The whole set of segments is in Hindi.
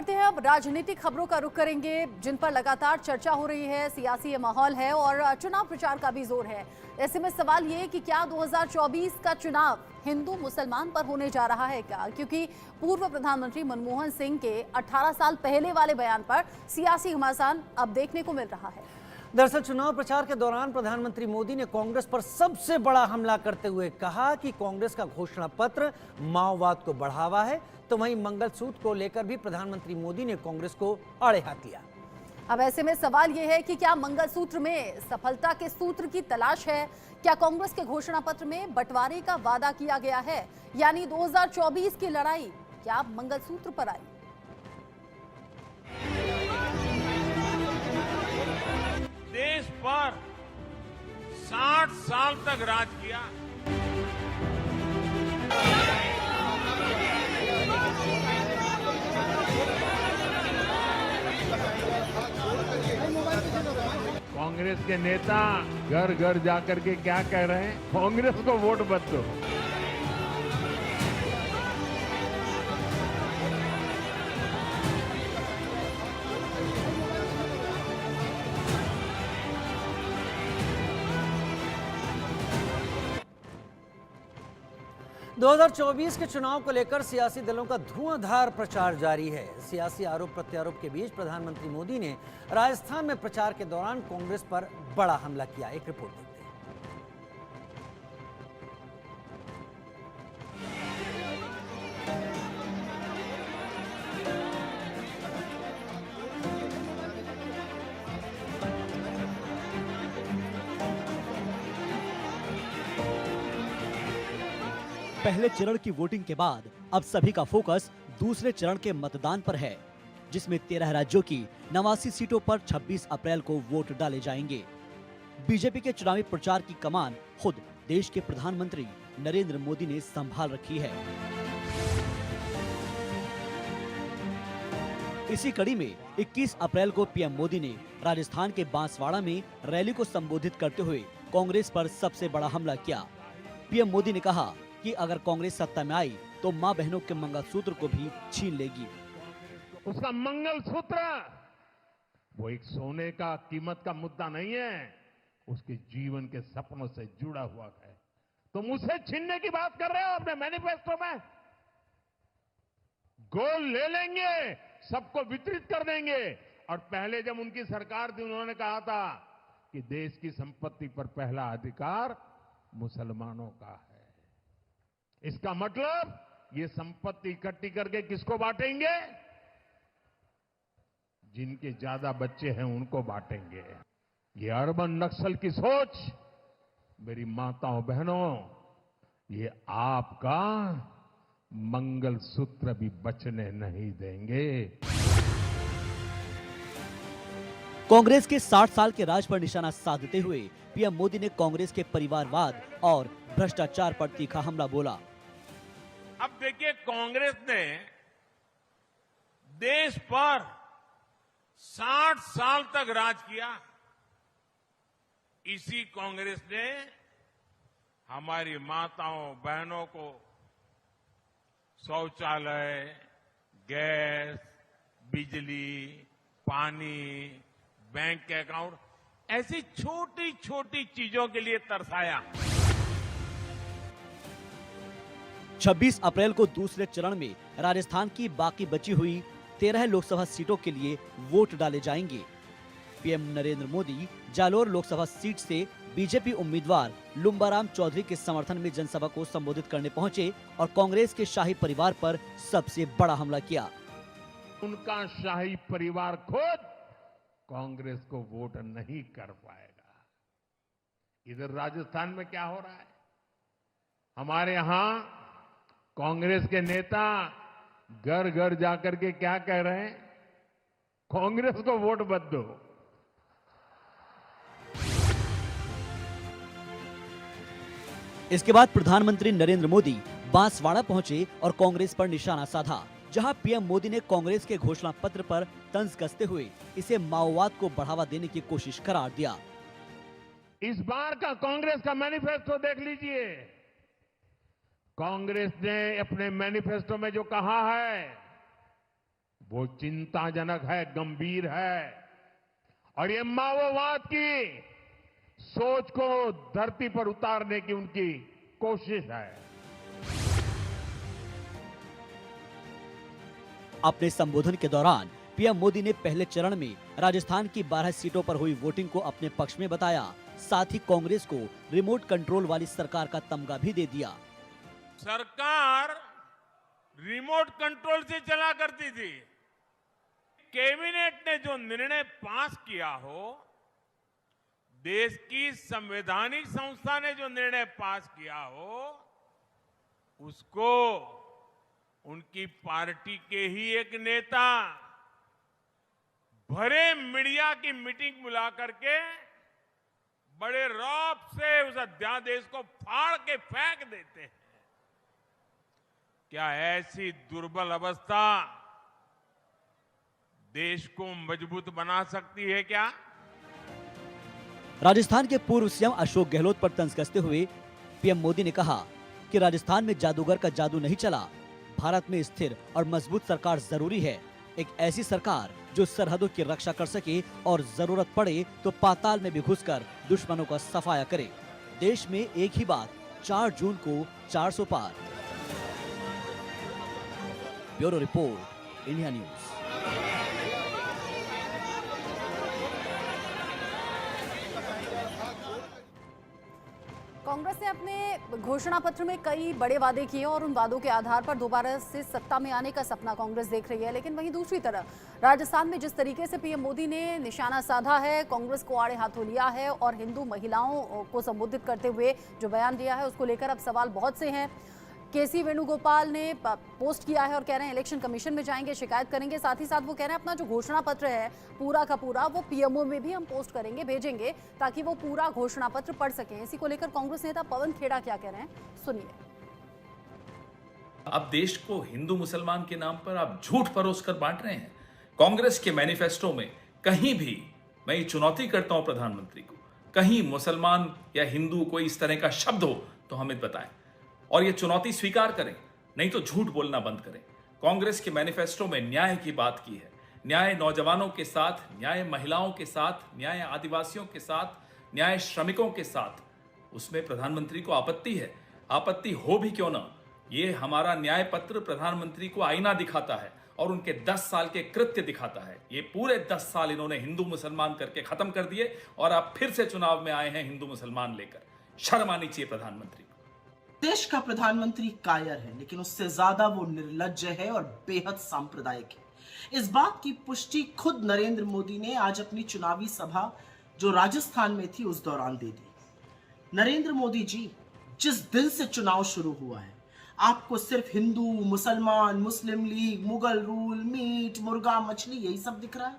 करते हैं अब राजनीतिक खबरों का रुख करेंगे जिन पर लगातार चर्चा हो रही है। सियासी माहौल है और चुनाव प्रचार का भी जोर है। ऐसे में सवाल ये कि क्या 2024 का चुनाव हिंदू मुसलमान पर होने जा रहा है क्या, क्योंकि पूर्व प्रधानमंत्री मनमोहन सिंह के 18 साल पहले वाले बयान पर सियासी घमासान अब देखने को मिल रहा है। दरअसल चुनाव प्रचार के दौरान प्रधानमंत्री मोदी ने कांग्रेस पर सबसे बड़ा हमला करते हुए कहा कि कांग्रेस का घोषणा पत्र माओवाद को बढ़ावा है, तो वहीं मंगलसूत्र को लेकर भी प्रधानमंत्री मोदी ने कांग्रेस को आड़े हाथ लिया। अब ऐसे में सवाल यह है कि क्या मंगलसूत्र में सफलता के सूत्र की तलाश है? क्या कांग्रेस के घोषणा पत्र में बंटवारे का वादा किया गया है, यानी 2024 की लड़ाई क्या मंगलसूत्र पर आई? देश पर 60 साल तक राज किया। कांग्रेस के नेता घर घर जाकर के क्या कह रहे हैं? कांग्रेस को वोट मत दो। 2024 के चुनाव को लेकर सियासी दलों का धुआंधार प्रचार जारी है। सियासी आरोप प्रत्यारोप के बीच प्रधानमंत्री मोदी ने राजस्थान में प्रचार के दौरान कांग्रेस पर बड़ा हमला किया। एक रिपोर्ट देखते हैं। पहले चरण की वोटिंग के बाद अब सभी का फोकस दूसरे चरण के मतदान पर है, जिसमें 13 राज्यों की 89 सीटों पर 26 अप्रैल को वोट डाले जाएंगे। बीजेपी के चुनावी प्रचार की कमान खुद देश के प्रधानमंत्री नरेंद्र मोदी ने संभाल रखी है। इसी कड़ी में 21 अप्रैल को पीएम मोदी ने राजस्थान के बांसवाड़ा में रैली को संबोधित करते हुए कांग्रेस पर सबसे बड़ा हमला किया। पीएम मोदी ने कहा कि अगर कांग्रेस सत्ता में आई तो मां बहनों के मंगलसूत्र को भी छीन लेगी। उसका मंगलसूत्र वो एक सोने का कीमत का मुद्दा नहीं है, उसके जीवन के सपनों से जुड़ा हुआ है। तुम उसे छीनने की बात कर रहे हो अपने मैनिफेस्टो में। गोल्ड ले लेंगे, सबको वितरित कर देंगे। और पहले जब उनकी सरकार थी उन्होंने कहा था कि देश की संपत्ति पर पहला अधिकार मुसलमानों का है। इसका मतलब ये संपत्ति इकट्ठी करके किसको बांटेंगे? जिनके ज्यादा बच्चे हैं उनको बांटेंगे। ये अर्बन नक्सल की सोच, मेरी माताओं बहनों, ये आपका मंगलसूत्र भी बचने नहीं देंगे। कांग्रेस के 60 साल के राज पर निशाना साधते हुए पीएम मोदी ने कांग्रेस के परिवारवाद और भ्रष्टाचार पर तीखा हमला बोला। अब देखिए, कांग्रेस ने देश पर 60 साल तक राज किया। इसी कांग्रेस ने हमारी माताओं बहनों को शौचालय, गैस, बिजली, पानी, बैंक के अकाउंट, ऐसी छोटी छोटी चीजों के लिए तरसाया। 26 अप्रैल को दूसरे चरण में राजस्थान की बाकी बची हुई 13 लोकसभा सीटों के लिए वोट डाले जाएंगे। पीएम नरेंद्र मोदी जालोर लोकसभा सीट से बीजेपी उम्मीदवार लुम्बाराम चौधरी के समर्थन में जनसभा को संबोधित करने पहुंचे और कांग्रेस के शाही परिवार पर सबसे बड़ा हमला किया। उनका शाही परिवार खुद कांग्रेस को वोट नहीं कर पाएगा। इधर राजस्थान में क्या हो रहा है? हमारे यहां कांग्रेस के नेता घर घर जाकर के क्या कह रहे हैं? कांग्रेस को वोट मत दो। इसके बाद प्रधानमंत्री नरेंद्र मोदी बांसवाड़ा पहुंचे और कांग्रेस पर निशाना साधा, जहां पीएम मोदी ने कांग्रेस के घोषणा पत्र पर तंज कसते हुए इसे माओवाद को बढ़ावा देने की कोशिश करार दिया। इस बार का कांग्रेस का मैनिफेस्टो देख लीजिए। कांग्रेस ने अपने मैनिफेस्टो में जो कहा है, वो चिंताजनक है, गंभीर है और ये माओवाद की सोच को धरती पर उतारने की उनकी कोशिश है। अपने संबोधन के दौरान पीएम मोदी ने पहले चरण में राजस्थान की 12 सीटों पर हुई वोटिंग को अपने पक्ष में बताया। साथ ही कांग्रेस को रिमोट कंट्रोल वाली सरकार का तमगा भी दे दिया। सरकार रिमोट कंट्रोल से चला करती थी। कैबिनेट ने जो निर्णय पास किया हो, देश की संवैधानिक संस्था ने जो निर्णय पास किया हो, उसको उनकी पार्टी के ही एक नेता भरे मीडिया की मीटिंग बुला करके बड़े रौब से उस अध्यादेश को फाड़ के फेंक देते हैं। क्या ऐसी दुर्बल अवस्था देश को मजबूत बना सकती है क्या? राजस्थान के पूर्व सीएम अशोक गहलोत पर तंज कसते हुए पीएम मोदी ने कहा कि राजस्थान में जादूगर का जादू नहीं चला। भारत में स्थिर और मजबूत सरकार जरूरी है, एक ऐसी सरकार जो सरहदों की रक्षा कर सके और जरूरत पड़े तो पाताल में भी घुसकर दुश्मनों का सफाया करे। देश में एक ही बात, 4 जून को 400 पार। Bureau report, India news. Congress ने अपने घोषणा पत्र में कई बड़े वादे किए और उन वादों के आधार पर दोबारा से सत्ता में आने का सपना कांग्रेस देख रही है। लेकिन वहीं दूसरी तरफ राजस्थान में जिस तरीके से पीएम मोदी ने निशाना साधा है, कांग्रेस को आड़े हाथों लिया है और हिंदू महिलाओं को संबोधित करते हुए जो बयान दिया है, उसको लेकर अब सवाल बहुत से हैं। केसी वेणुगोपाल ने पोस्ट किया है और कह रहे हैं इलेक्शन कमीशन में जाएंगे, शिकायत करेंगे। साथ ही साथ वो कह रहे हैं अपना जो घोषणा पत्र है पूरा का पूरा वो पीएमओ में भी हम पोस्ट करेंगे, भेजेंगे, ताकि वो पूरा घोषणा पत्र पढ़ सकें। इसी को लेकर कांग्रेस नेता पवन खेड़ा क्या कह रहे हैं, सुनिए। अब देश को हिंदू मुसलमान के नाम पर आप झूठ परोस कर बांट रहे हैं। कांग्रेस के मैनिफेस्टो में कहीं भी, मैं ये चुनौती करता हूं प्रधानमंत्री को, कहीं मुसलमान या हिंदू कोई इस तरह का शब्द हो तो हमें बताएं और ये चुनौती स्वीकार करें, नहीं तो झूठ बोलना बंद करें। कांग्रेस के मैनिफेस्टो में न्याय की बात की है, न्याय नौजवानों के साथ, न्याय महिलाओं के साथ, न्याय आदिवासियों के साथ, न्याय श्रमिकों के साथ। उसमें प्रधानमंत्री को आपत्ति है, आपत्ति हो भी क्यों ना। ये हमारा न्याय पत्र प्रधानमंत्री को आईना दिखाता है और उनके 10 साल के कृत्य दिखाता है। ये पूरे 10 साल इन्होंने हिंदू मुसलमान करके खत्म कर दिए और आप फिर से चुनाव में आए हैं हिंदू मुसलमान लेकर। शर्म आनी चाहिए प्रधानमंत्री को। देश का प्रधानमंत्री कायर है, लेकिन उससे ज्यादा वो निर्लज्ज है और बेहद सांप्रदायिक है। इस बात की पुष्टि खुद नरेंद्र मोदी ने आज अपनी चुनावी सभा जो राजस्थान में थी उस दौरान दे दी। नरेंद्र मोदी जी, जिस दिन से चुनाव शुरू हुआ है आपको सिर्फ हिंदू, मुसलमान, मुस्लिम लीग, मुगल रूल, मीट, मुर्गा, मछली यही सब दिख रहा है।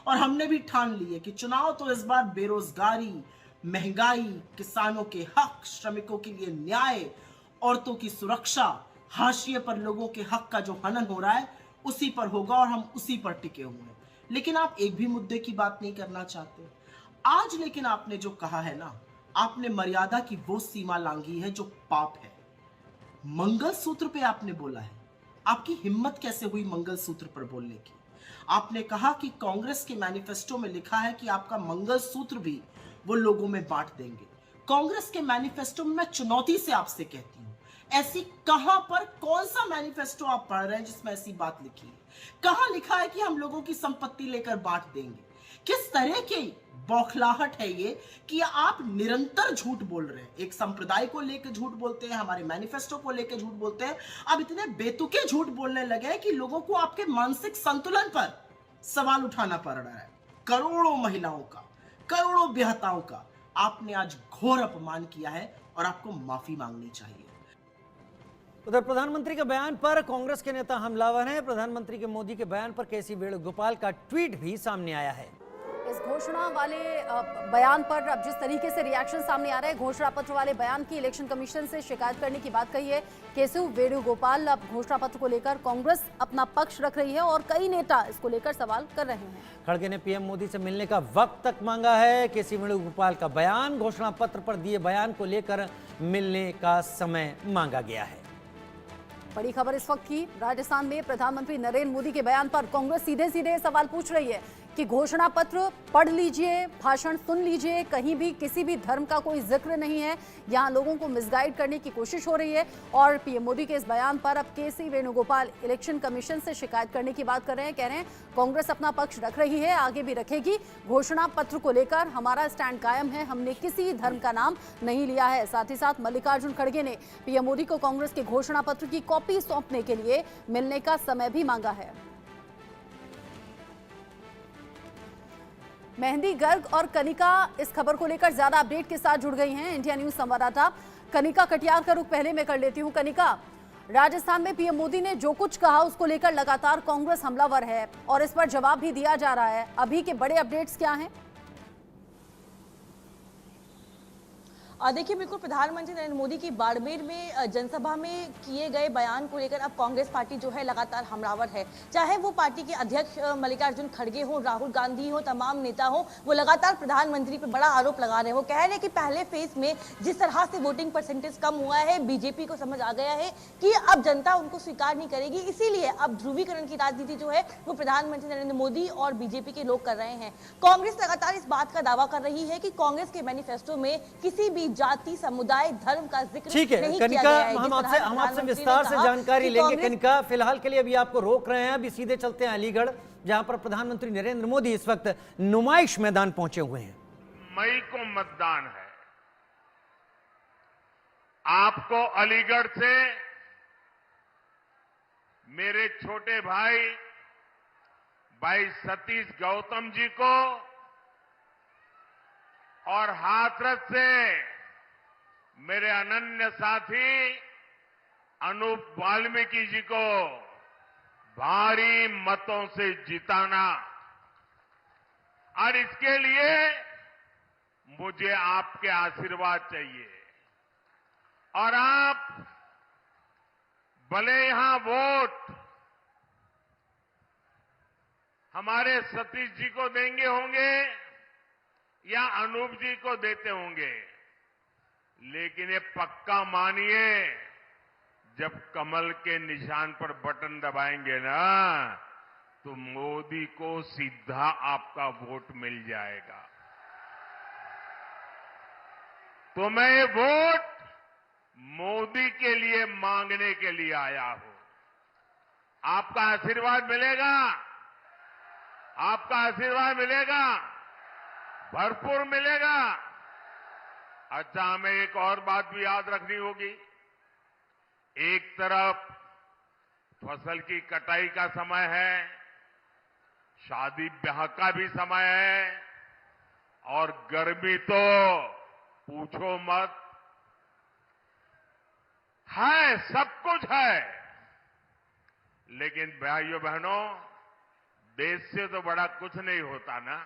और हमने भी ठान ली है कि चुनाव तो इस बार बेरोजगारी, महंगाई, किसानों के हक, श्रमिकों के लिए न्याय, औरतों की सुरक्षा, हाशिए पर लोगों के हक का जो हनन हो रहा है उसी पर होगा और हम उसी पर टिके हुए हैं। लेकिन आप एक भी मुद्दे की बात नहीं करना चाहते आज। लेकिन आपने जो कहा है ना, आपने मर्यादा की वो सीमा लांघी है जो पाप है। मंगलसूत्र पे आपने बोला है, आपकी हिम्मत कैसे हुई मंगलसूत्र पर बोलने की। आपने कहा कि कांग्रेस के मैनिफेस्टो में लिखा है कि आपका मंगलसूत्र भी वो लोगों में बांट देंगे। कांग्रेस के मैनिफेस्टो में मैं चुनौती से आपसे कहती हूं, ऐसी कहां पर कौन सा मैनिफेस्टो आप पढ़ रहे हैं जिसमें ऐसी बात लिखी है? कहां लिखा है कि हम लोगों की संपत्ति लेकर बांट देंगे? किस तरह की बौखलाहट है ये कि आप निरंतर झूठ बोल रहे हैं। एक संप्रदाय को लेकर झूठ बोलते हैं, हमारे मैनिफेस्टो को लेकर झूठ बोलते हैं। अब इतने बेतुके झूठ बोलने लगे हैं कि लोगों को आपके मानसिक संतुलन पर सवाल उठाना पड़ रहा है। करोड़ों महिलाओं का, करोड़ों बेहताओं का आपने आज घोर अपमान किया है और आपको माफी मांगनी चाहिए। उधर प्रधानमंत्री के बयान पर कांग्रेस के नेता हमलावर हैं। प्रधानमंत्री के मोदी के बयान पर केसी वेणुगोपाल का ट्वीट भी सामने आया है। इस घोषणा वाले बयान पर अब जिस तरीके से रिएक्शन सामने आ रहे हैं, घोषणा पत्र वाले बयान की इलेक्शन कमीशन से शिकायत करने की बात कही है केशव वेणुगोपाल। अब घोषणा पत्र को लेकर कांग्रेस अपना पक्ष रख रही है और कई नेता इसको लेकर सवाल कर रहे हैं। खड़गे ने पीएम मोदी से मिलने का वक्त तक मांगा है। केसी वेणुगोपाल का बयान, घोषणा पत्र पर दिए बयान को लेकर मिलने का समय मांगा गया है। बड़ी खबर इस वक्त की, राजस्थान में प्रधानमंत्री नरेंद्र मोदी के बयान पर कांग्रेस सीधे सीधे सवाल पूछ रही है कि घोषणा पत्र पढ़ लीजिए, भाषण सुन लीजिए, कहीं भी किसी भी धर्म का कोई जिक्र नहीं है। यहां लोगों को मिसगाइड करने की कोशिश हो रही है और पीएम मोदी के इस बयान पर अब केसी वेणुगोपाल इलेक्शन कमीशन से शिकायत करने की बात कर रहे हैं। कह रहे हैं कांग्रेस अपना पक्ष रख रही है, आगे भी रखेगी। घोषणा पत्र को लेकर हमारा स्टैंड कायम है, हमने किसी धर्म का नाम नहीं लिया है। साथ ही साथ मल्लिकार्जुन खड़गे ने पीएम मोदी को कांग्रेस के घोषणा पत्र की कॉपी सौंपने के लिए मिलने का समय भी मांगा है। मेहंदी गर्ग और कनिका इस खबर को लेकर ज्यादा अपडेट के साथ जुड़ गई हैं इंडिया न्यूज संवाददाता कनिका कटियार का रुख पहले मैं कर लेती हूं। कनिका, राजस्थान में पीएम मोदी ने जो कुछ कहा उसको लेकर लगातार कांग्रेस हमलावर है और इस पर जवाब भी दिया जा रहा है। अभी के बड़े अपडेट्स क्या हैं? देखिए, बिल्कुल प्रधानमंत्री नरेंद्र मोदी की बाड़मेर में जनसभा में किए गए बयान को लेकर अब कांग्रेस पार्टी जो है लगातार हमलावर है। चाहे वो पार्टी के अध्यक्ष मल्लिकार्जुन खड़गे हो, राहुल गांधी हो, तमाम नेता हो, वो लगातार प्रधानमंत्री पर बड़ा आरोप लगा रहे हो। कह रहे हैं कि पहले फेज में जिस तरह से वोटिंग परसेंटेज कम हुआ है, बीजेपी को समझ आ गया है कि अब जनता उनको स्वीकार नहीं करेगी, इसीलिए अब ध्रुवीकरण की राजनीति जो है वो प्रधानमंत्री नरेंद्र मोदी और बीजेपी के लोग कर रहे हैं। कांग्रेस लगातार इस बात का दावा कर रही है कि कांग्रेस के मैनिफेस्टो में किसी भी जाति, समुदाय, धर्म का जिक्र ठीक है नहीं कनिका, किया गया है। हम आपसे विस्तार से जानकारी लेंगे। कनिका, फिलहाल के लिए अभी आपको रोक रहे हैं, अभी सीधे चलते हैं अलीगढ़, जहां पर प्रधानमंत्री नरेंद्र मोदी इस वक्त नुमाइश मैदान पहुंचे हुए हैं। मई को मतदान है। आपको अलीगढ़ से मेरे छोटे भाई सतीश गौतम जी को और हाथरस से मेरे अनन्य साथी अनूप वाल्मीकि जी को भारी मतों से जिताना, और इसके लिए मुझे आपके आशीर्वाद चाहिए। और आप भले यहां वोट हमारे सतीश जी को देंगे होंगे या अनूप जी को देते होंगे, लेकिन ये पक्का मानिए, जब कमल के निशान पर बटन दबाएंगे ना, तो मोदी को सीधा आपका वोट मिल जाएगा। तो मैं ये वोट मोदी के लिए मांगने के लिए आया हूं। आपका आशीर्वाद मिलेगा, आपका आशीर्वाद मिलेगा, भरपूर मिलेगा। अच्छा, हमें एक और बात भी याद रखनी होगी। एक तरफ फसल की कटाई का समय है, शादी ब्याह का भी समय है, और गर्मी तो पूछो मत, है, सब कुछ है। लेकिन भाइयों बहनों, देश से तो बड़ा कुछ नहीं होता ना।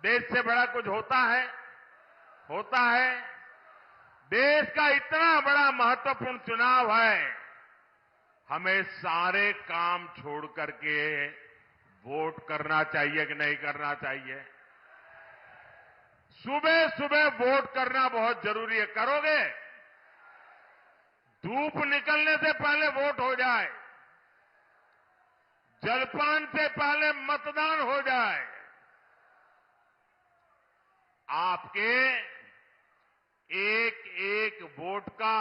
देश से बड़ा कुछ होता है? देश का इतना बड़ा महत्वपूर्ण चुनाव है, हमें सारे काम छोड़ करके वोट करना चाहिए कि नहीं करना चाहिए? सुबह सुबह वोट करना बहुत जरूरी है। करोगे? धूप निकलने से पहले वोट हो जाए, जलपान से पहले मतदान हो जाए। आपके एक एक वोट का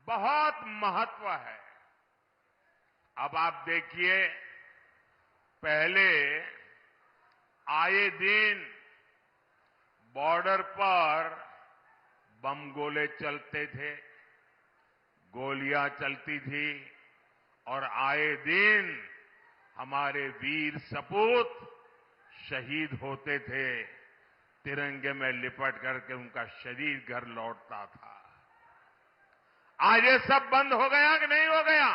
बहुत महत्व है। अब आप देखिए, पहले आए दिन बॉर्डर पर बम गोले चलते थे, गोलियां चलती थी, और आए दिन हमारे वीर सपूत शहीद होते थे, तिरंगे में लिपट करके उनका शरीर घर लौटता था। आज ये सब बंद हो गया कि नहीं हो गया?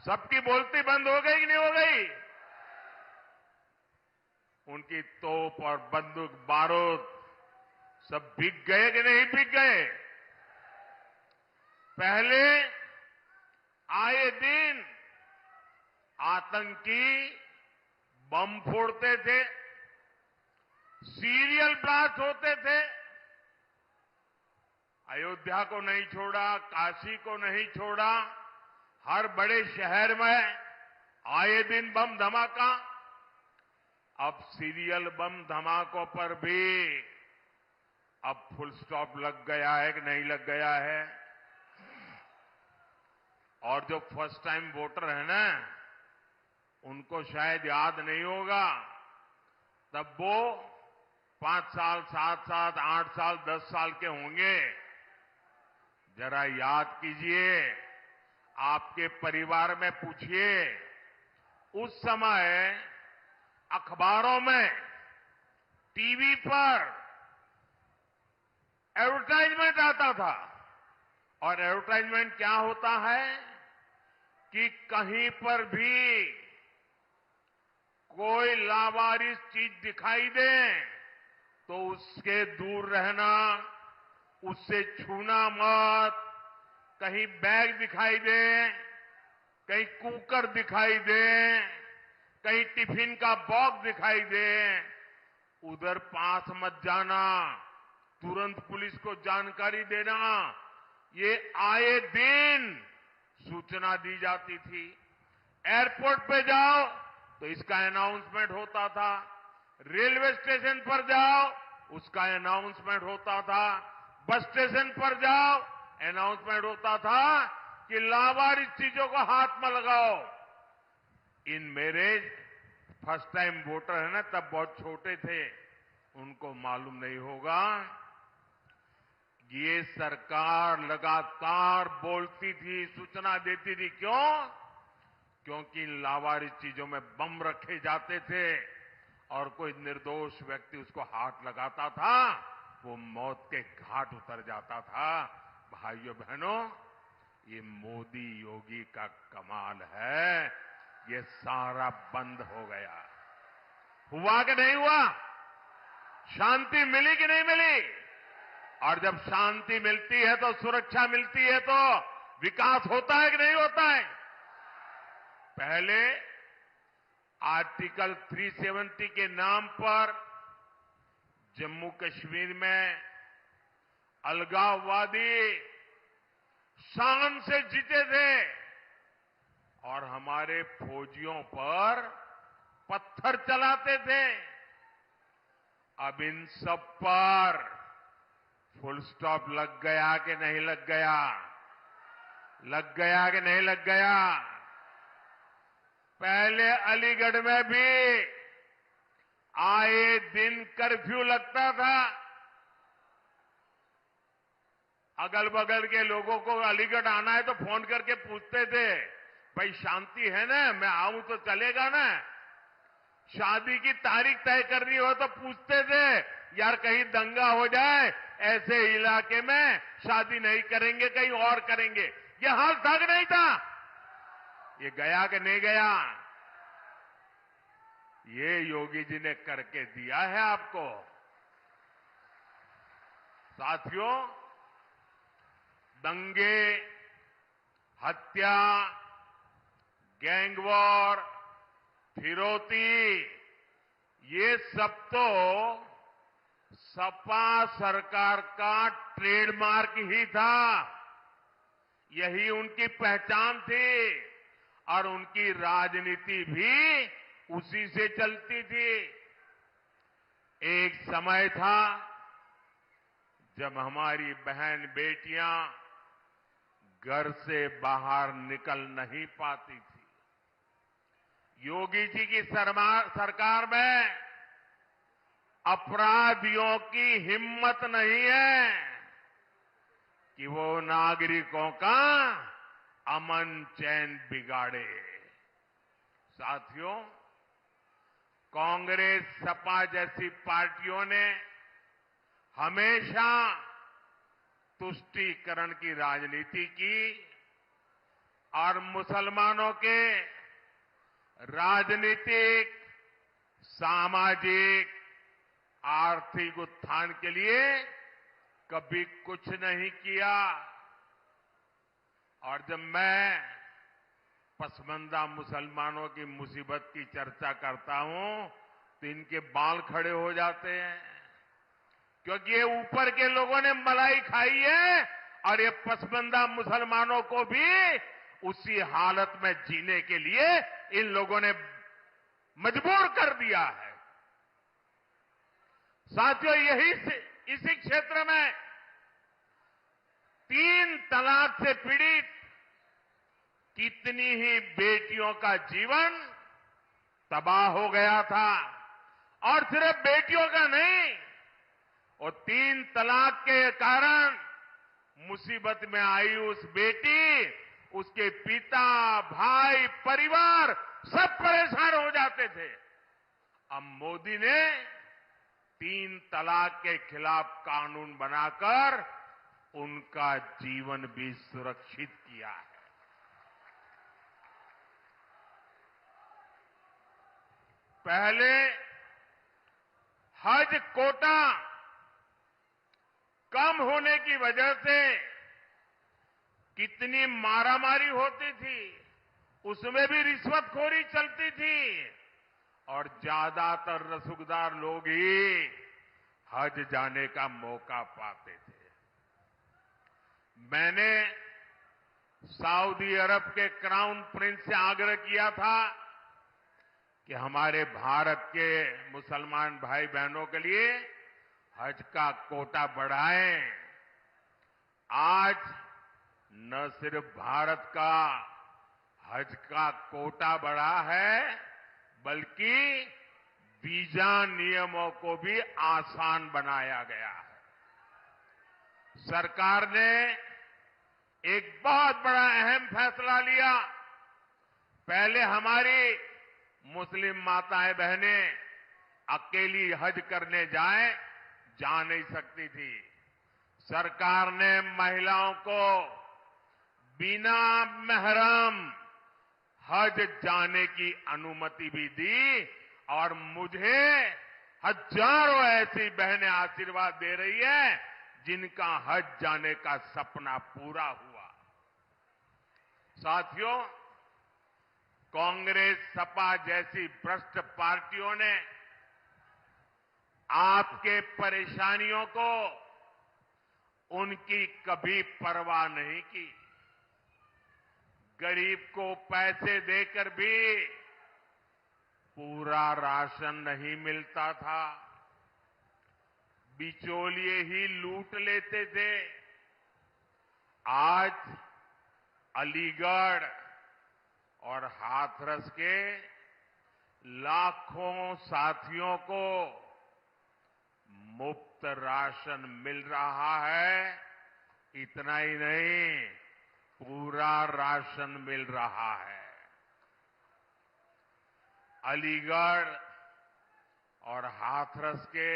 सबकी बोलती बंद हो गई कि नहीं हो गई? उनकी तोप और बंदूक बारूद सब बिक गए कि नहीं बिक गए? पहले आए दिन आतंकी बम फोड़ते थे, सीरियल ब्लास्ट होते थे। अयोध्या को नहीं छोड़ा, काशी को नहीं छोड़ा, हर बड़े शहर में आए दिन बम धमाका। अब सीरियल बम धमाकों पर भी अब फुल स्टॉप लग गया है कि नहीं लग गया है। और जो फर्स्ट टाइम वोटर है ना, उनको शायद याद नहीं होगा, तब वो 5 साल, 7 साल, 8 साल, 10 साल के होंगे। जरा याद कीजिए, आपके परिवार में पूछिए, उस समय अखबारों में, टीवी पर एडवर्टाइजमेंट आता था। और एडवर्टाइजमेंट क्या होता है कि कहीं पर भी कोई लावारिस चीज दिखाई दे तो उसके दूर रहना, उससे छूना मत। कहीं बैग दिखाई दे, कहीं कुकर दिखाई दे, कहीं टिफिन का बॉक्स दिखाई दे, उधर पास मत जाना, तुरंत पुलिस को जानकारी देना। ये आए दिन सूचना दी जाती थी। एयरपोर्ट पे जाओ तो इसका अनाउंसमेंट होता था, रेलवे स्टेशन पर जाओ उसका अनाउंसमेंट होता था, बस स्टेशन पर जाओ अनाउंसमेंट होता था कि लावारिस चीजों को हाथ में लगाओ। इन मेरे फर्स्ट टाइम वोटर है ना, तब बहुत छोटे थे, उनको मालूम नहीं होगा। ये सरकार लगातार बोलती थी, सूचना देती थी। क्यों? क्योंकि इन लावारिस चीजों में बम रखे जाते थे और कोई निर्दोष व्यक्ति उसको हाथ लगाता था, वो मौत के घाट उतर जाता था। भाइयों बहनों, ये मोदी योगी का कमाल है, ये सारा बंद हो गया। हुआ कि नहीं हुआ? शांति मिली कि नहीं मिली? और जब शांति मिलती है तो सुरक्षा मिलती है तो विकास होता है कि नहीं होता है? पहले आर्टिकल 370 के नाम पर जम्मू कश्मीर में अलगाववादी शान से जीते थे और हमारे फौजियों पर पत्थर चलाते थे। अब इन सब पर फुल स्टॉप लग गया कि नहीं लग गया? लग गया कि नहीं लग गया? पहले अलीगढ़ में भी आए दिन कर्फ्यू लगता था। अगल बगल के लोगों को अलीगढ़ आना है तो फोन करके पूछते थे, भाई शांति है ना, मैं आऊं तो चलेगा ना? शादी की तारीख तय करनी हो तो पूछते थे, यार कहीं दंगा हो जाए, ऐसे इलाके में शादी नहीं करेंगे, कहीं और करेंगे। ये हाल था कि नहीं था? ये गया कि नहीं गया? ये योगी जी ने करके दिया है आपको। साथियों, दंगे, हत्या, गैंगवॉर, फिरौती, ये सब तो सपा सरकार का ट्रेडमार्क ही था। यही उनकी पहचान थी और उनकी राजनीति भी उसी से चलती थी। एक समय था जब हमारी बहन बेटियां घर से बाहर निकल नहीं पाती थी। योगी जी की सरकार में अपराधियों की हिम्मत नहीं है कि वो नागरिकों का अमन चैन बिगाड़े। साथियों, कांग्रेस, सपा जैसी पार्टियों ने हमेशा तुष्टीकरण की राजनीति की और मुसलमानों के राजनीतिक, सामाजिक, आर्थिक उत्थान के लिए कभी कुछ नहीं किया। और जब मैं पसमानदा मुसलमानों की मुसीबत की चर्चा करता हूं तो इनके बाल खड़े हो जाते हैं। क्योंकि ये ऊपर के लोगों ने मलाई खाई है और ये पसमंदा मुसलमानों को भी उसी हालत में जीने के लिए इन लोगों ने मजबूर कर दिया है। साथियों, इसी क्षेत्र में 3 तलाक से पीड़ित कितनी ही बेटियों का जीवन तबाह हो गया था। और सिर्फ बेटियों का नहीं, और 3 तलाक के कारण मुसीबत में आई उस बेटी, उसके पिता, भाई, परिवार सब परेशान हो जाते थे। अब मोदी ने 3 तलाक के खिलाफ कानून बनाकर उनका जीवन भी सुरक्षित किया है। पहले हज कोटा कम होने की वजह से कितनी मारामारी होती थी, उसमें भी रिश्वतखोरी चलती थी और ज्यादातर रसूखदार लोग ही हज जाने का मौका पाते थे। मैंने सऊदी अरब के क्राउन प्रिंस से आग्रह किया था कि हमारे भारत के मुसलमान भाई बहनों के लिए हज का कोटा बढ़ाएं। आज न सिर्फ भारत का हज का कोटा बढ़ा है, बल्कि वीजा नियमों को भी आसान बनाया गया है। सरकार ने एक बहुत बड़ा अहम फैसला लिया। पहले हमारी मुस्लिम माताएं बहनें अकेली हज करने जा नहीं सकती थी। सरकार ने महिलाओं को बिना महरम हज जाने की अनुमति भी दी और मुझे हजारों ऐसी बहनें आशीर्वाद दे रही है जिनका हज जाने का सपना पूरा हुआ। साथियों, कांग्रेस, सपा जैसी भ्रष्ट पार्टियों ने आपके परेशानियों को उनकी कभी परवाह नहीं की। गरीब को पैसे देकर भी पूरा राशन नहीं मिलता था, बिचौलिए ही लूट लेते थे। आज अलीगढ़ और हाथरस के लाखों साथियों को मुफ्त राशन मिल रहा है। इतना ही नहीं, पूरा राशन मिल रहा है। अलीगढ़ और हाथरस के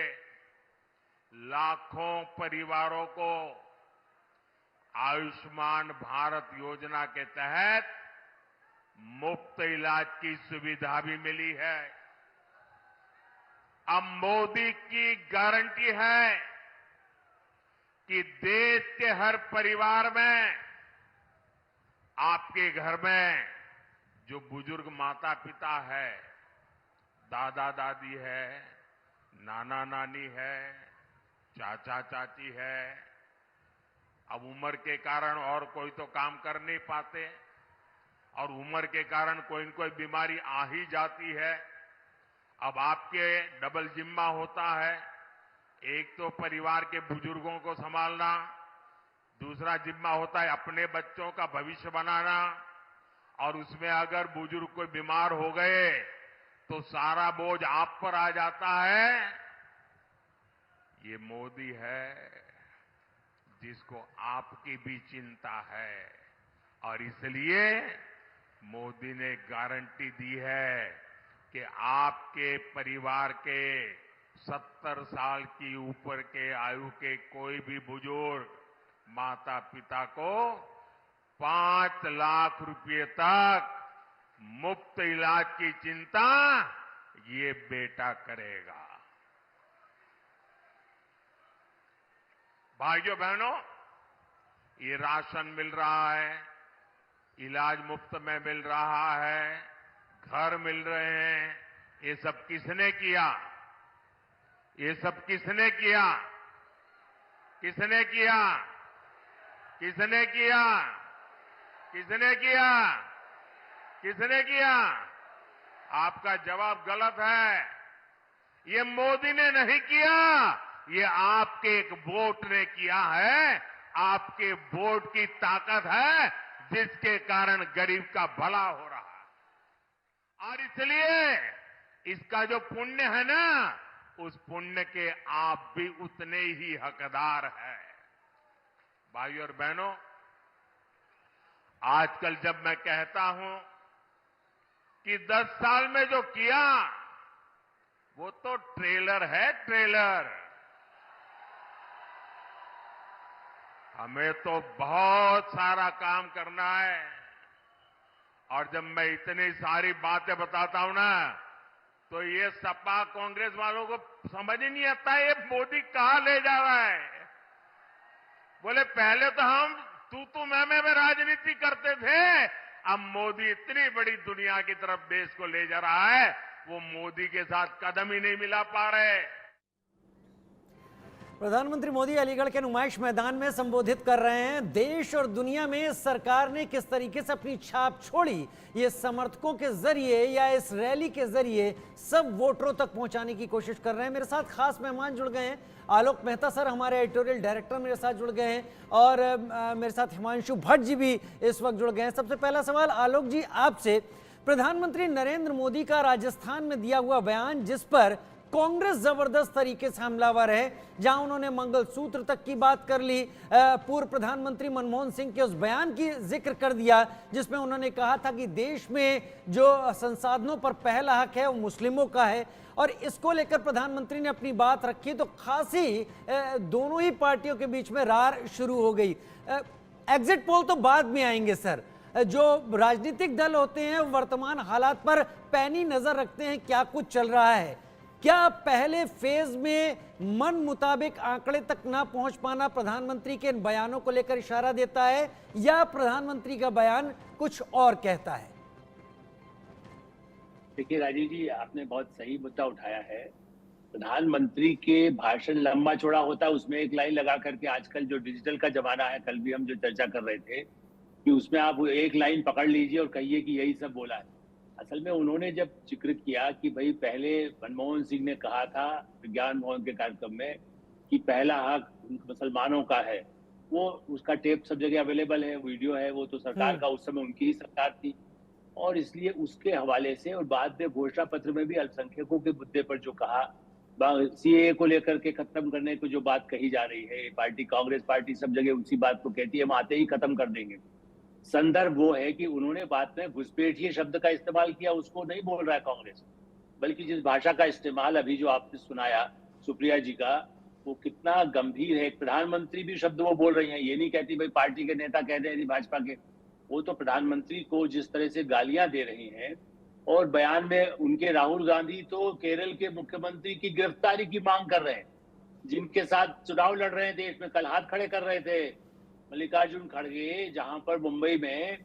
लाखों परिवारों को आयुष्मान भारत योजना के तहत मुफ्त इलाज की सुविधा भी मिली है। अब मोदी की गारंटी है कि देश के हर परिवार में, आपके घर में जो बुजुर्ग माता पिता है, दादा दादी है, नाना नानी है, चाचा चाची है, अब उम्र के कारण और कोई तो काम कर नहीं पाते और उम्र के कारण कोई न कोई बीमारी आ ही जाती है। अब आपके डबल जिम्मा होता है, एक तो परिवार के बुजुर्गों को संभालना, दूसरा जिम्मा होता है अपने बच्चों का भविष्य बनाना, और उसमें अगर बुजुर्ग कोई बीमार हो गए तो सारा बोझ आप पर आ जाता है। ये मोदी है जिसको आपकी भी चिंता है और इसलिए मोदी ने गारंटी दी है कि आपके परिवार के 70 साल की ऊपर के आयु के कोई भी बुजुर्ग माता पिता को 5 लाख रुपए तक मुफ्त इलाज की चिंता ये बेटा करेगा। भाइयों बहनों, ये राशन मिल रहा है, इलाज मुफ्त में मिल रहा है, घर मिल रहे हैं, ये सब किसने किया? ये सब किसने किया? किसने किया? किसने किया? किसने किया? किसने किया? आपका जवाब गलत है। ये मोदी ने नहीं किया, ये आपके एक वोट ने किया है। आपके वोट की ताकत है जिसके कारण गरीब का भला हो रहा है। और इसलिए इसका जो पुण्य है ना, उस पुण्य के आप भी उतने ही हकदार हैं। भाइयों और बहनों, आजकल जब मैं कहता हूं कि 10 साल में जो किया वो तो ट्रेलर है, ट्रेलर। हमें तो बहुत सारा काम करना है। और जब मैं इतनी सारी बातें बताता हूं ना, तो ये सपा कांग्रेस वालों को समझ ही नहीं आता ये मोदी कहां ले जा रहा है। बोले पहले तो हम तू मैं राजनीति करते थे, अब मोदी इतनी बड़ी दुनिया की तरफ देश को ले जा रहा है, वो मोदी के साथ कदम ही नहीं मिला पा रहे। प्रधानमंत्री मोदी अलीगढ़ के नुमाइश मैदान में संबोधित कर रहे हैं। देश और दुनिया में सरकार ने किस तरीके से अपनी छाप छोड़ी, ये समर्थकों के जरिए या इस रैली के जरिए सब वोटरों तक पहुंचाने की कोशिश कर रहे हैं। मेरे साथ खास मेहमान जुड़ गए हैं। आलोक मेहता सर, हमारे एडिटोरियल डायरेक्टर, मेरे साथ जुड़ गए हैं, और मेरे साथ हिमांशु भट्ट जी भी इस वक्त जुड़ गए हैं। सबसे पहला सवाल आलोक जी आपसे, प्रधानमंत्री नरेंद्र मोदी का राजस्थान में दिया हुआ बयान, जिस पर कांग्रेस जबरदस्त तरीके से हमलावर है, जहां उन्होंने मंगलसूत्र तक की बात कर ली, पूर्व प्रधानमंत्री मनमोहन सिंह के उस बयान की जिक्र कर दिया जिसमें उन्होंने कहा था कि देश में जो संसाधनों पर पहला हक है वो मुस्लिमों का है, और इसको लेकर प्रधानमंत्री ने अपनी बात रखी तो खासी दोनों ही पार्टियों के बीच में रार शुरू हो गई। एग्जिट पोल तो बाद में आएंगे सर, जो राजनीतिक दल होते हैं वर्तमान हालात पर पैनी नजर रखते हैं, क्या कुछ चल रहा है। क्या पहले फेज में मन मुताबिक आंकड़े तक ना पहुंच पाना प्रधानमंत्री के इन बयानों को लेकर इशारा देता है, या प्रधानमंत्री का बयान कुछ और कहता है? देखिए राजीव जी, आपने बहुत सही मुद्दा उठाया है। प्रधानमंत्री के भाषण लंबा चौड़ा होता है, उसमें एक लाइन लगा करके, आजकल जो डिजिटल का जमाना है, कल भी हम जो चर्चा कर रहे थे कि उसमें आप एक लाइन पकड़ लीजिए और कहिए कि यही सब बोला है। असल में उन्होंने जब जिक्र किया कि भाई पहले मनमोहन सिंह ने कहा था विज्ञान भवन के कार्यक्रम में कि पहला हक मुसलमानों का है, वो उसका टेप सब जगह अवेलेबल है, वीडियो है, वो तो सरकार का उस समय उनकी ही सरकार थी, और इसलिए उसके हवाले से, और बाद में घोषणा पत्र में भी अल्पसंख्यकों के मुद्दे पर जो कहा, सीएए को लेकर के खत्म करने को जो बात कही जा रही है, पार्टी कांग्रेस पार्टी सब जगह उसी बात को कहती है, हम आते ही खत्म कर देंगे। संदर्भ वो है कि उन्होंने बात में घुसपैठिए शब्द का इस्तेमाल किया, उसको नहीं बोल रहा है कांग्रेस, बल्कि जिस भाषा का इस्तेमाल अभी जो आपने सुनाया सुप्रिया जी का, वो कितना गंभीर है। प्रधानमंत्री भी शब्द वो बोल रही हैं, ये नहीं कहती भाई पार्टी के नेता कह रहे हैं भाजपा के, वो तो प्रधानमंत्री को जिस तरह से गालियां दे रही हैं, और बयान में उनके राहुल गांधी तो केरल के मुख्यमंत्री की गिरफ्तारी की मांग कर रहे हैं, जिनके साथ चुनाव लड़ रहे हैं देश में, कल हाथ खड़े कर रहे थे। मल्लिकार्जुन खड़गे जहां पर मुंबई में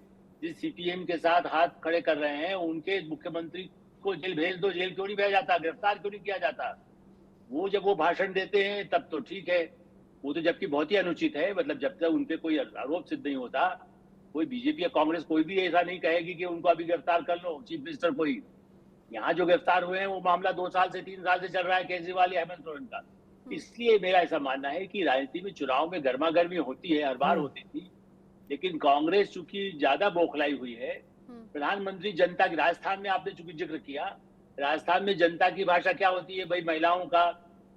जिस सीपीएम के साथ हाथ खड़े कर रहे हैं, उनके मुख्यमंत्री को जेल भेज दो, जेल क्यों नहीं भेजा जाता, गिरफ्तार क्यों नहीं किया जाता? वो जब वो भाषण देते हैं तब तो ठीक है, वो तो जबकि बहुत ही अनुचित है। मतलब जब तक उनपे कोई आरोप सिद्ध नहीं होता, कोई बीजेपी या कांग्रेस कोई भी ऐसा नहीं कहेगी कि उनको अभी गिरफ्तार कर लो, चीफ मिनिस्टर को ही। यहाँ जो गिरफ्तार हुए हैं वो मामला 2 साल से 3 साल से चल रहा है, केजरीवाल या हेमंत सोरेन का। इसलिए मेरा ऐसा मानना है कि राजनीति में चुनाव में गर्मा गर्मी होती है, हर बार होती थी, लेकिन कांग्रेस चूंकि ज्यादा बौखलाई हुई है। प्रधानमंत्री जनता की, राजस्थान में आपने चूंकि जिक्र किया, राजस्थान में जनता की भाषा क्या होती है भाई, महिलाओं का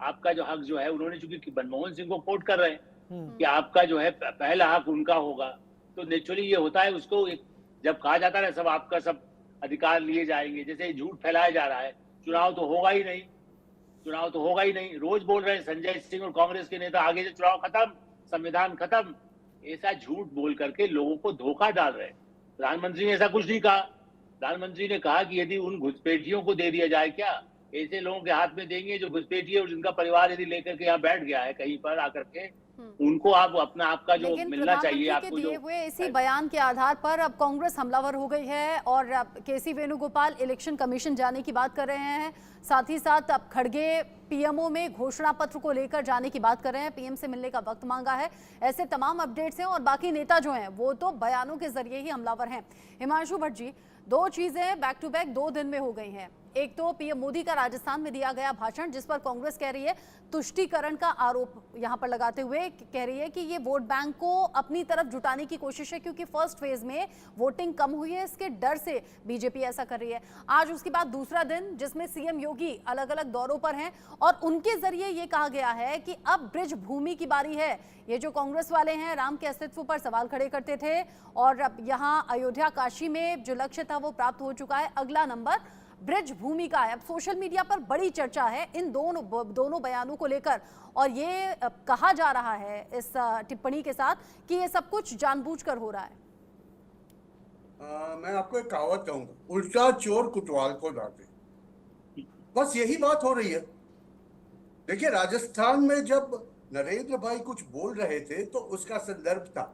आपका जो हक जो है, उन्होंने चूंकि मनमोहन सिंह को कोट कर रहे हैं कि आपका जो है पहला हक उनका होगा, तो नेचुरली ये होता है, उसको जब कहा जाता है ना सब आपका सब अधिकार लिए जाएंगे, जैसे झूठ फैलाया जा रहा है, चुनाव तो होगा ही नहीं, चुनाव तो होगा ही नहीं। रोज बोल रहे हैं संजय सिंह और कांग्रेस के नेता, आगे से चुनाव खत्म, संविधान खत्म, ऐसा झूठ बोल करके लोगों को धोखा डाल रहे हैं। प्रधानमंत्री ने ऐसा कुछ नहीं कहा। प्रधानमंत्री ने कहा कि यदि उन घुसपैठियों को दे दिया जाए, क्या ऐसे लोगों के हाथ में देंगे जो घुसपैठी है और जिनका परिवार यदि लेकर के यहाँ बैठ गया है कहीं पर आकर के, उनको आप अपना आपका जो लेकिन मिलना चाहिए प्रधानमंत्री के आपको दिए जो हुए इसी बयान के आधार पर अब कांग्रेस हमलावर हो गई है और अब केसी वेणुगोपाल इलेक्शन कमीशन जाने की बात कर रहे हैं। साथ ही साथ अब खड़गे पीएमओ में घोषणा पत्र को लेकर जाने की बात कर रहे हैं, पीएम से मिलने का वक्त मांगा है। ऐसे तमाम अपडेट्स हैं और बाकी नेता जो हैं वो तो बयानों के जरिए ही हमलावर हैं। हिमांशु भट्ट जी, दो चीजें बैक टू बैक 2 दिन में हो गई हैं। एक तो पीएम मोदी का राजस्थान में दिया गया भाषण, जिस पर कांग्रेस कह रही है तुष्टीकरण का आरोप यहां पर लगाते हुए कह रही है कि ये वोट बैंक को अपनी तरफ जुटाने की कोशिश है, क्योंकि फर्स्ट फेज में वोटिंग कम हुई है, इसके डर से बीजेपी ऐसा कर रही है। आज उसके बाद दूसरा दिन जिसमें सीएम योगी अलग अलग दौरों पर हैं और उनके जरिए ये कहा गया है कि अब ब्रिज भूमि की बारी है। ये जो कांग्रेस वाले हैं राम के अस्तित्व पर सवाल खड़े करते थे और अब यहां अयोध्या काशी में जो लक्ष्य था वो प्राप्त हो चुका है। अगला नंबर ब्रिज भूमि का है। अब सोशल मीडिया पर बड़ी चर्चा है इन दोनों बयानों को लेकर और ये कहा जा रहा है इस टिप्पणी के साथ कि ये सब कुछ जानबूझकर हो रहा है। मैं आपको एक कहावत कहूंगा, उल्टा चोर कुटवाल को डांटे। बस यही बात हो रही है। देखिए, राजस्थान में जब नरेंद्र भाई कुछ बोल रहे थे तो उसका संदर्भ था।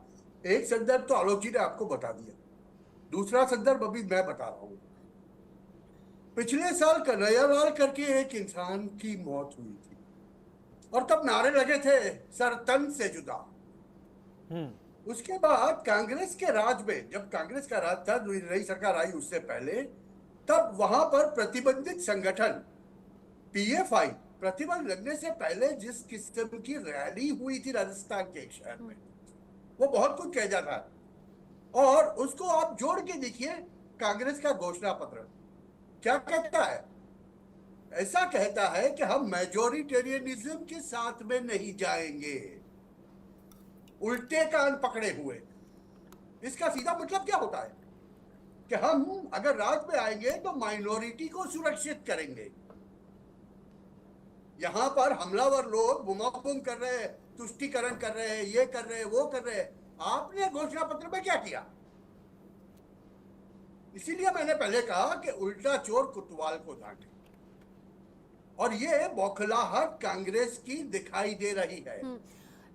एक संदर्भ तो आलोक जी ने आपको बता दिया, दूसरा संदर्भ अभी मैं बता रहा हूं। पिछले साल कन्हैयालाल करके एक इंसान की मौत हुई थी और तब नारे लगे थे सर तन से जुदा। उसके बाद कांग्रेस के राज में, जब कांग्रेस का राज था, नई सरकार आई उससे पहले, तब वहां पर प्रतिबंधित संगठन पीएफआई प्रतिबंध लगने से पहले जिस किस्म की रैली हुई थी राजस्थान के एक शहर में, वो बहुत कुछ कह जाता है। और उसको आप जोड़ के देखिए, कांग्रेस का घोषणा पत्र क्या कहता है? ऐसा कहता है कि हम मेजोरिटेरियनिज्म के साथ में नहीं जाएंगे, उल्टे कान पकड़े हुए। इसका सीधा मतलब क्या होता है कि हम अगर राज में आएंगे तो माइनॉरिटी को सुरक्षित करेंगे। यहां पर हमलावर लोग बुमाबुम कर रहे हैं, तुष्टीकरण कर रहे हैं, ये कर रहे हैं, वो कर रहे हैं। आपने घोषणा पत्र में क्या किया? इसीलिए मैंने पहले कहा कि उल्टा चोर कुतवाल को डांटे, और ये बौखलाहट कांग्रेस की दिखाई दे रही है।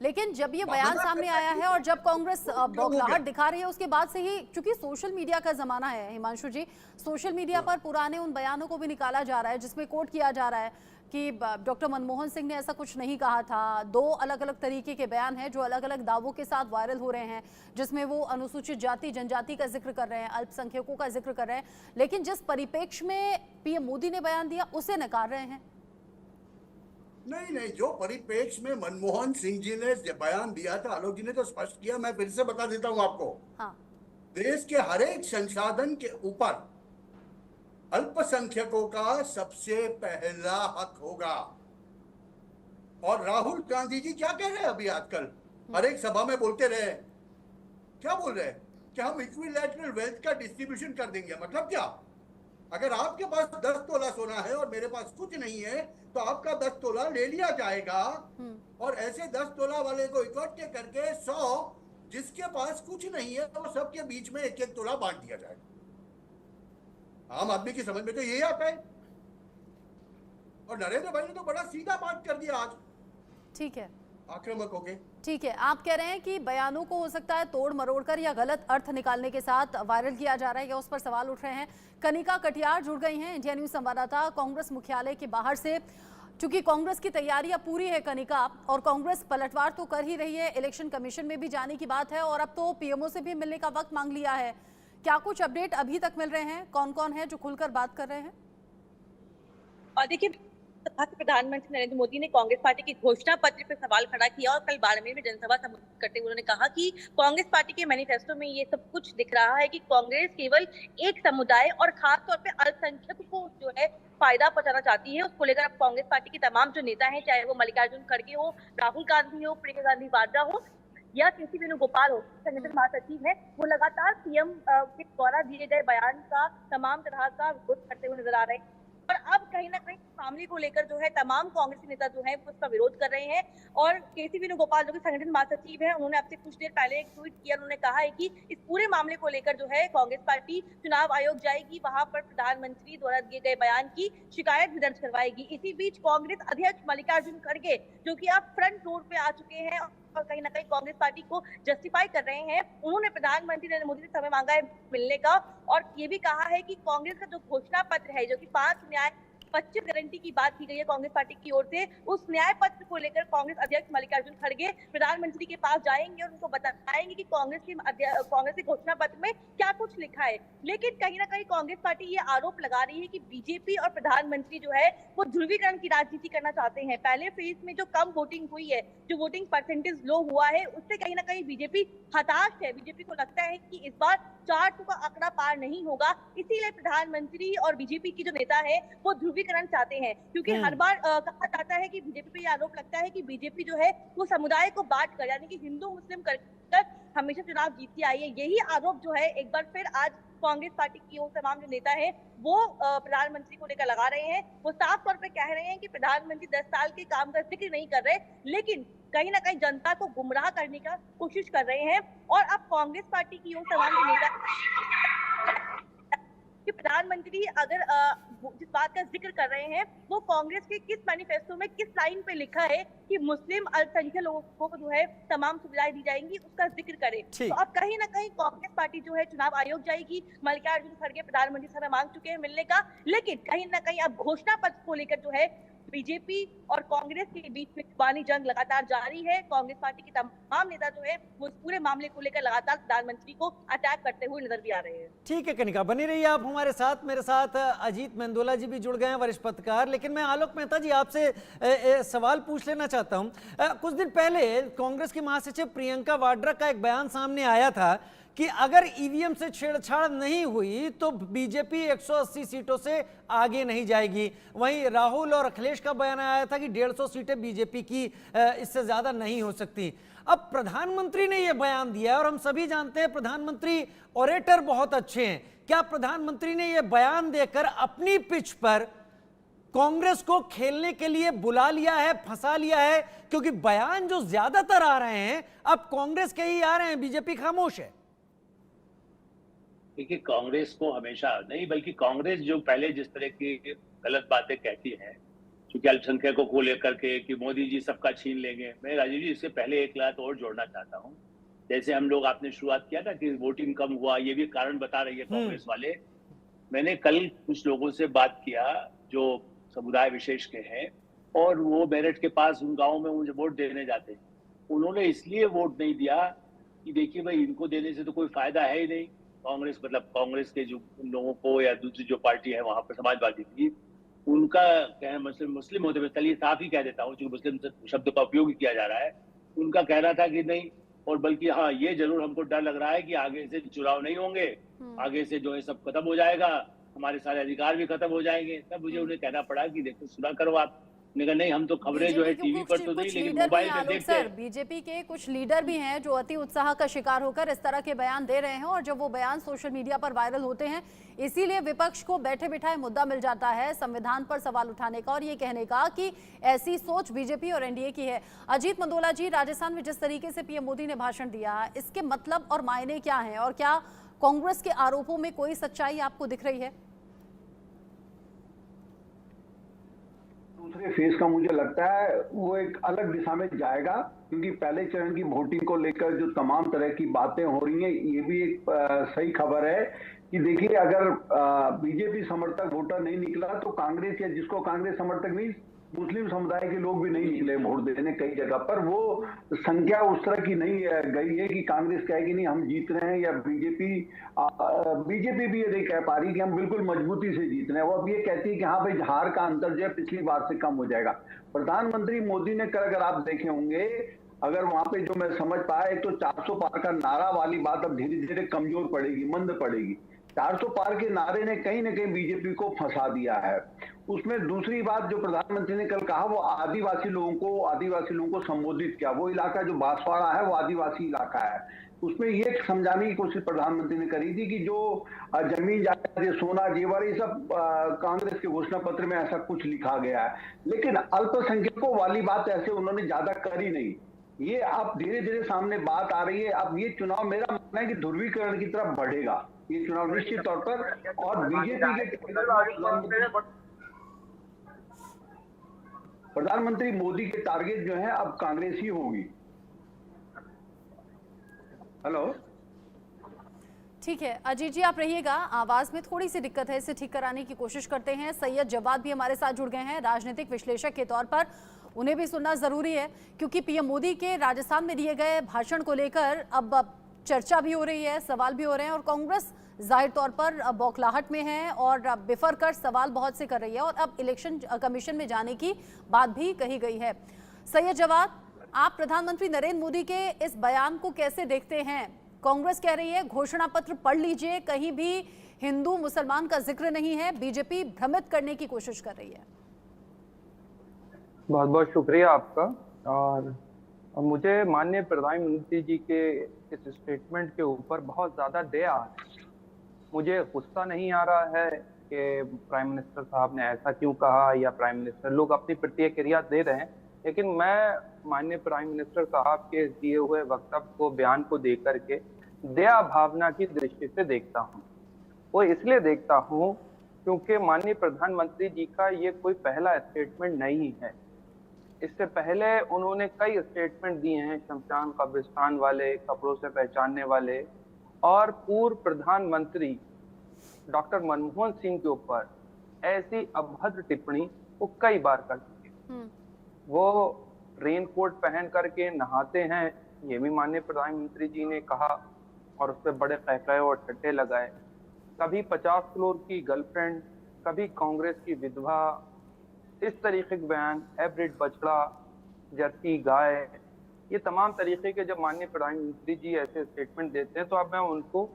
लेकिन जब ये बयान सामने आया है और जब कांग्रेस बौखलाहट दिखा रही है, उसके बाद से ही, चूंकि सोशल मीडिया का जमाना है हिमांशु जी, सोशल मीडिया पर पुराने उन बयानों को भी निकाला जा रहा है जिसमें कोट किया जा रहा है कि डॉक्टर मनमोहन सिंह ने ऐसा कुछ नहीं कहा था। 2 अलग अलग तरीके के बयान हैं जो अलग अलग दावों के साथ वायरल हो रहे हैं, जिसमें वो अनुसूचित जाति जनजाति का जिक्र कर रहे हैं, अल्पसंख्यकों का जिक्र कर रहे हैं, लेकिन जिस परिप्रेक्ष्य में पीएम मोदी ने बयान दिया उसे नकार रहे हैं। नहीं, जो परिप्रेक्ष्य में मनमोहन सिंह जी ने बयान दिया था, आलोक जी ने तो स्पष्ट किया, मैं फिर से बता देता हूं आपको। हाँ। देश के हर एक संसाधन के ऊपर अल्पसंख्यकों का सबसे पहला हक होगा। और राहुल गांधी जी क्या कह रहे हैं अभी आजकल, हर एक सभा में बोलते रहे, क्या बोल रहे हैं कि हम इक्विलैटरल वेल्थ का डिस्ट्रीब्यूशन कर देंगे। मतलब क्या? अगर आपके पास 10 तोला सोना है और मेरे पास कुछ नहीं है तो आपका 10 तोला ले लिया जाएगा और ऐसे 10 तोला वाले को इकट्ठे करके 100 जिसके पास कुछ नहीं है वो सबके बीच में 1-1 तोला बांट दिया जाएगा। आम आदमी की समझ में तो यही आता है। और नरेंद्र भाई ने तो बड़ा सीधा बात कर दिया आज। ठीक है, आक्रामक हो गए। ठीक है, आप कह रहे हैं कि बयानों को हो सकता है तोड़ मरोड़ कर या गलत अर्थ निकालने के साथ वायरल किया जा रहा है या उस पर सवाल उठ रहे हैं। कनिका कटियार जुड़ गई हैं, इंडिया न्यूज संवाददाता कांग्रेस मुख्यालय के बाहर से। चूंकि कांग्रेस की तैयारियां पूरी है कनिका, और कांग्रेस पलटवार तो कर ही रही है, इलेक्शन कमीशन में भी जाने की बात है और अब तो पीएमओ से भी मिलने का वक्त मांग लिया है। क्या कुछ अपडेट अभी तक मिल रहे हैं? कौन कौन है जो खुलकर बात कर रहे हैं? और देखिए, प्रधानमंत्री नरेंद्र मोदी ने कांग्रेस पार्टी की घोषणा पत्र पर सवाल खड़ा किया और कल बाड़मेर में जनसभा संबोधित करते हुए उन्होंने कहा कि कांग्रेस पार्टी के मैनिफेस्टो में ये सब कुछ दिख रहा है कि कांग्रेस केवल एक समुदाय और खास तौर पे अल्पसंख्यक को जो है फायदा पहुंचाना चाहती है। उसको लेकर अब कांग्रेस पार्टी के तमाम जो नेता हैं, चाहे वो मल्लिकार्जुन खड़गे हो, राहुल गांधी हो, प्रियंका गांधी वाड्रा हो या केसी वेणुगोपाल हो, संगठन महासचिव है, वो लगातार सीएम के द्वारा दिए गए बयान का तमाम तरह का विरोध करते हुए नजर आ रहे हैं। और अब कहीं ना कहीं मामले को लेकर जो है तमाम कांग्रेसी नेता जो है उसका विरोध कर रहे हैं। और केसी वेणुगोपाल जो कि संगठन महासचिव है, उन्होंने आपसे कुछ देर पहले एक ट्वीट किया। उन्होंने कहा है कि इस पूरे मामले को लेकर जो है कांग्रेस पार्टी चुनाव आयोग जाएगी, वहां पर प्रधानमंत्री द्वारा दिए गए बयान की शिकायत भी दर्ज करवाएगी। इसी बीच कांग्रेस अध्यक्ष मल्लिकार्जुन खड़गे जो कि अब फ्रंट रोड पे आ चुके हैं, और कहीं ना कहीं कांग्रेस पार्टी को जस्टिफाई कर रहे हैं। उन्होंने प्रधानमंत्री नरेंद्र मोदी से समय मांगा है मिलने का और ये भी कहा है कि कांग्रेस का जो घोषणा पत्र है, जो कि 5 न्याय 25 गारंटी की बात की गई है कांग्रेस पार्टी की ओर से, उस न्याय पत्र को लेकर कांग्रेस अध्यक्ष मल्लिकार्जुन खड़गे प्रधानमंत्री के पास जाएंगे और उनको बताएंगे कि कांग्रेस के घोषणा पत्र में क्या कुछ लिखा है। लेकिन कहीं ना कहीं कांग्रेस पार्टी ये आरोप लगा रही है कि बीजेपी और प्रधानमंत्री जो है वो ध्रुवीकरण की राजनीति करना चाहते हैं। पहले फेज में जो कम वोटिंग हुई है, जो वोटिंग परसेंटेज लो हुआ है, उससे कहीं ना कहीं बीजेपी हताश है। बीजेपी को लगता है कि इस बार 400 का आंकड़ा पार नहीं होगा, इसीलिए प्रधानमंत्री और बीजेपी की जो नेता है वो ध्रुवीकरण चाहते हैं। क्योंकि हर बार कहा जाता है कि बीजेपी पे आरोप लगता है कि बीजेपी जो है वो समुदाय को बांट कर, यानी कि हिंदू मुस्लिम कर हमेशा चुनाव जीतती आई है। यही आरोप जो है एक बार फिर आज कांग्रेस पार्टी की ओर तमाम जो नेता है वो प्रधानमंत्री को लेकर लगा रहे हैं। वो साफ तौर पे कह रहे हैं कि प्रधानमंत्री 10 साल के काम का जिक्र नहीं कर रहे, लेकिन कहीं ना कहीं जनता को गुमराह करने का कोशिश कर रहे हैं। और अब कांग्रेस पार्टी की ओर तमाम जो नेता कि प्रधानमंत्री अगर जिस बात का जिक्र कर रहे हैं वो कांग्रेस के किस मैनिफेस्टो में किस लाइन पे लिखा है कि मुस्लिम अल्पसंख्यक लोगों को जो है तमाम सुविधाएं दी जाएंगी, उसका जिक्र करें। तो अब कहीं ना कहीं कांग्रेस पार्टी जो है चुनाव आयोग जाएगी। मल्लिकार्जुन खड़गे प्रधानमंत्री से मांग चुके हैं मिलने का, लेकिन कहीं ना कहीं अब घोषणा पत्र को लेकर जो है बीजेपी और कांग्रेस के बीच में जुबानी जंग लगातार जारी है। कांग्रेस पार्टी के तमाम नेता जो है वो इस पूरे मामले को लेकर लगातार प्रधानमंत्री को अटैक करते हुए नजर भी आ रहे हैं। ठीक है कनिका, बनी रहिए आप हमारे साथ। मेरे साथ अजीत मेंदोला जी भी जुड़ गए हैं, वरिष्ठ पत्रकार। लेकिन मैं आलोक मेहता जी आपसे सवाल पूछ लेना चाहता हूं। कुछ दिन पहले कांग्रेस की महासचिव प्रियंका वाड्रा का एक बयान सामने आया था कि अगर ईवीएम से छेड़छाड़ नहीं हुई तो बीजेपी 180 सीटों से आगे नहीं जाएगी। वहीं राहुल और अखिलेश का बयान आया था कि 150 सीटें बीजेपी की इससे ज्यादा नहीं हो सकती। अब प्रधानमंत्री ने यह बयान दिया और हम सभी जानते हैं प्रधानमंत्री ऑरेटर बहुत अच्छे हैं। क्या प्रधानमंत्री ने यह बयान देकर अपनी पिच पर कांग्रेस को खेलने के लिए बुला लिया है, फंसा लिया है? क्योंकि बयान जो ज्यादातर आ रहे हैं अब कांग्रेस के ही आ रहे हैं, बीजेपी खामोश है। देखिए, कांग्रेस को हमेशा नहीं, बल्कि कांग्रेस जो पहले जिस तरह की गलत बातें कहती है, क्योंकि अल्पसंख्यकों को लेकर के कि मोदी जी सबका छीन लेंगे, मैं राजीव जी इससे पहले एक बात और जोड़ना चाहता हूं। जैसे हम लोग आपने शुरुआत किया था कि वोटिंग कम हुआ, ये भी कारण बता रही है कांग्रेस वाले। मैंने कल कुछ लोगों से बात किया जो समुदाय विशेष के हैं और वो मेरठ के पास उन गाँव में मुझे वोट देने जाते हैं। उन्होंने इसलिए वोट नहीं दिया कि देखिए भाई, इनको देने से तो कोई फायदा है ही नहीं। कांग्रेस मतलब कांग्रेस के जो लोगों को या दूसरी जो पार्टी है वहां पर समाजवादी की, उनका कहना मुस्लिम होते हुए, चलिए साफ ही कह देता हूँ क्योंकि मुस्लिम शब्द का उपयोग किया जा रहा है, उनका कहना था कि नहीं, और बल्कि हाँ ये जरूर हमको डर लग रहा है कि आगे से चुनाव नहीं होंगे, आगे से जो है सब खत्म हो जाएगा, हमारे सारे अधिकार भी खत्म हो जाएंगे। तब मुझे उन्हें कहना पड़ा कि देखो सुना करो आप। नहीं, हम तो खबरें जो है टीवी पर तो नहीं, लेकिन मोबाइल पे देखते हैं। बीजेपी के कुछ लीडर भी हैं जो अति उत्साह का शिकार होकर इस तरह के बयान दे रहे हैं और जब वो बयान सोशल मीडिया पर वायरल होते हैं, इसीलिए विपक्ष को बैठे बिठाए मुद्दा मिल जाता है संविधान पर सवाल उठाने का और ये कहने का कि ऐसी सोच बीजेपी और एनडीए की है। अजीत मेंदोला जी, राजस्थान में जिस तरीके से पीएम मोदी ने भाषण दिया, इसके मतलब और मायने क्या है और क्या कांग्रेस के आरोपों में कोई सच्चाई आपको दिख रही है? दूसरे फेज का मुझे लगता है वो एक अलग दिशा में जाएगा, क्योंकि पहले चरण की वोटिंग को लेकर जो तमाम तरह की बातें हो रही हैं, ये भी एक सही खबर है कि देखिए अगर बीजेपी समर्थक वोटर नहीं निकला तो कांग्रेस या जिसको कांग्रेस समर्थक नहीं, मुस्लिम समुदाय के लोग भी नहीं निकले वोट देने कई जगह पर। वो संख्या उस तरह की नहीं गई है कि कांग्रेस कहेगी नहीं हम जीत रहे हैं, या बीजेपी भी ये नहीं कह पा रही कि हम बिल्कुल मजबूती से जीत रहे हैं। वो अब ये कहती है कि हाँ भाई हार का अंतर जो है पिछली बार से कम हो जाएगा। प्रधानमंत्री मोदी ने कल, अगर आप देखे होंगे, अगर वहां पे जो मैं समझ पाया, एक तो 400 पार का नारा वाली बात अब धीरे धीरे कमजोर पड़ेगी, मंद पड़ेगी। 400 पार के नारे ने कहीं ना कहीं बीजेपी को फंसा दिया है। उसमें दूसरी बात जो प्रधानमंत्री ने कल कहा, वो आदिवासी लोगों को संबोधित किया। वो इलाका जो बांसवाड़ा है वो आदिवासी इलाका है। उसमें ये समझाने की कोशिश प्रधानमंत्री ने करी थी कि जो जमीन जायदाद, सोना जेवर, ये सब कांग्रेस के घोषणा पत्र में ऐसा कुछ लिखा गया है, लेकिन अल्पसंख्यकों वाली बात ऐसे उन्होंने ज्यादा करी नहीं। ये अब धीरे धीरे सामने बात आ रही है। अब ये चुनाव, मेरा मानना है कि ध्रुवीकरण की तरफ बढ़ेगा ये चुनाव निश्चित तौर पर। और बीजेपी के प्रधानमंत्री मोदी के टारगेट जो है अब कांग्रेस ही होगी। हेलो, ठीक है अजीत जी, आप रहिएगा, आवाज में थोड़ी सी दिक्कत है, इसे ठीक कराने की कोशिश करते हैं। सैयद जवाद भी हमारे साथ जुड़ गए हैं राजनीतिक विश्लेषक के तौर पर, उन्हें भी सुनना जरूरी है क्योंकि पीएम मोदी के राजस्थान में दिए गए भाषण को लेकर अब चर्चा भी हो रही है, सवाल भी हो रहे हैं और कांग्रेस जाहिर तौर पर बौखलाहट में है और बिफर कर सवाल बहुत से कर रही है और अब इलेक्शन कमीशन में जाने की बात भी कही गई है। सैयद जवाद, आप प्रधानमंत्री नरेंद्र मोदी के इस बयान को कैसे देखते हैं? कांग्रेस कह रही है घोषणा पत्र पढ़ लीजिए, कहीं भी हिंदू मुसलमान का जिक्र नहीं है, बीजेपी भ्रमित करने की कोशिश कर रही है। बहुत बहुत शुक्रिया आपका। और मुझे माननीय प्रधानमंत्री जी के इस स्टेटमेंट के ऊपर बहुत ज्यादा दया आ रही है। मुझे गुस्सा नहीं आ रहा है कि प्राइम मिनिस्टर साहब ने ऐसा क्यों कहा या प्राइम मिनिस्टर, लोग अपनी प्रतिक्रिया दे रहे हैं, लेकिन मैं माननीय प्राइम मिनिस्टर साहब के दिए हुए वक्तव्य को, बयान को देकर के दया भावना की दृष्टि से देखता हूँ। वो इसलिए देखता हूँ क्योंकि माननीय प्रधानमंत्री जी का ये कोई पहला स्टेटमेंट नहीं है। इससे पहले उन्होंने कई स्टेटमेंट दिए हैं, शमशान कब्रिस्तान वाले, कपड़ों से पहचानने वाले, और पूर्व प्रधानमंत्री डॉक्टर मनमोहन सिंह के ऊपर ऐसी अभद्र टिप्पणी वो कई बार कर चुके। वो रेनकोट पहन करके नहाते हैं, ये भी माननीय प्रधानमंत्री जी ने कहा और उस पर बड़े कहकहे और ठट्टे लगाए। कभी 50 करोड़ की गर्लफ्रेंड, कभी कांग्रेस की विधवा, इस तरीके के बयान, हाइब्रिड बछड़ा, जर्सी गाय, ये तमाम तरीके के जब माननीय प्रधानमंत्री जी ऐसे स्टेटमेंट देते हैं तो अब मैं उनको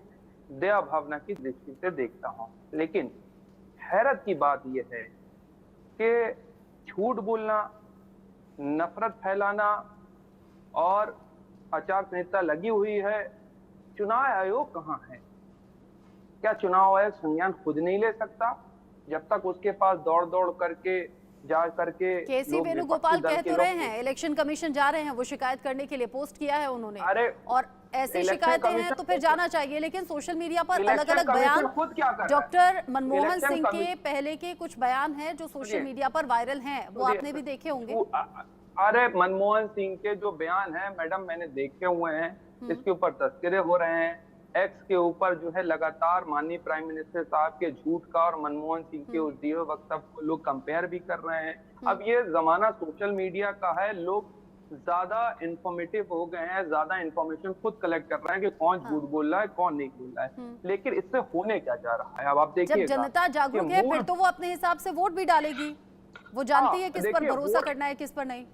दया भावना की दृष्टि से देखता हूँ। लेकिन हैरत की बात यह है कि झूठ बोलना, नफरत फैलाना और आचार संहिता लगी हुई है, चुनाव आयोग कहाँ है? क्या चुनाव आयोग संज्ञान खुद नहीं ले सकता? जब तक उसके पास दौड़ दौड़ करके जा करके केसी वेणुगोपाल कह तो रहे हैं इलेक्शन कमीशन जा रहे हैं, वो शिकायत करने के लिए पोस्ट किया है उन्होंने। अरे और ऐसी शिकायतें हैं तो फिर जाना चाहिए, लेकिन सोशल मीडिया पर अलग अलग बयान खुद क्या कर रहा है? डॉक्टर मनमोहन सिंह के पहले के कुछ बयान हैं जो सोशल मीडिया पर वायरल हैं, वो आपने भी देखे होंगे। अरे मनमोहन सिंह के जो बयान हैं मैडम, मैंने देखे हुए हैं, इसके ऊपर तस्करे हो रहे हैं। एक्स के ऊपर जो है लगातार माननीय प्राइम मिनिस्टर साहब के झूठ का और मनमोहन सिंह के उस दिए वक्तव्य को लोग कंपेयर भी कर रहे हैं। अब ये जमाना सोशल मीडिया का है, लोग ज्यादा इंफॉर्मेटिव हो गए हैं, ज्यादा इंफॉर्मेशन खुद कलेक्ट कर रहे हैं कि कौन झूठ बोल रहा है, कौन नहीं बोल रहा है। लेकिन इससे होने क्या जा रहा है, अब आप देखिए, जब जनता जागरूक है फिर तो वो अपने हिसाब से वोट भी डालेगी, वो जानती है किस पर भरोसा करना है, किस पर नहीं।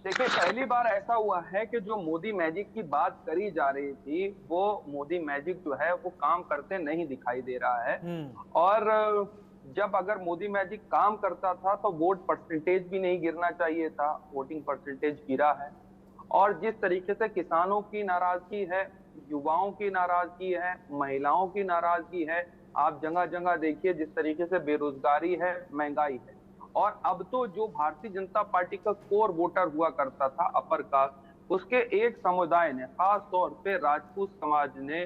देखिए, पहली बार ऐसा हुआ है कि जो मोदी मैजिक की बात करी जा रही थी, वो मोदी मैजिक जो है वो काम करते नहीं दिखाई दे रहा है। और जब अगर मोदी मैजिक काम करता था तो वोट परसेंटेज भी नहीं गिरना चाहिए था, वोटिंग परसेंटेज गिरा है। और जिस तरीके से किसानों की नाराजगी है, युवाओं की नाराजगी है, महिलाओं की नाराजगी है, आप जगह जगह देखिए जिस तरीके से बेरोजगारी है, महंगाई है। और अब तो जो भारतीय जनता पार्टी का कोर वोटर हुआ करता था, अपर कास्ट, उसके एक समुदाय ने, खास तौर पे राजपूत समाज ने,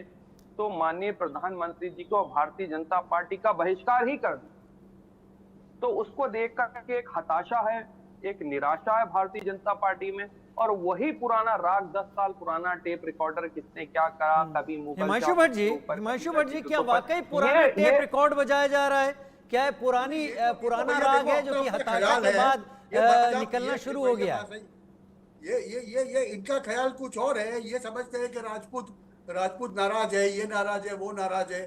तो माननीय प्रधानमंत्री जी को भारतीय जनता पार्टी का बहिष्कार ही कर दिया। तो उसको देख करके एक हताशा है, एक निराशा है भारतीय जनता पार्टी में। और वही पुराना राग, 10 साल पुराना टेप रिकॉर्डर, किसने क्या करा, कभी हिमांशु भट्ट जी, क्या वाकई पुराना टेप रिकॉर्ड बजाया जा रहा है? क्या है पुराना राग है जो कि हताशा के बाद निकलना शुरू हो गया? ये इनका ख्याल कुछ और है। ये समझते हैं कि राजपूत नाराज है, ये नाराज है, वो नाराज है,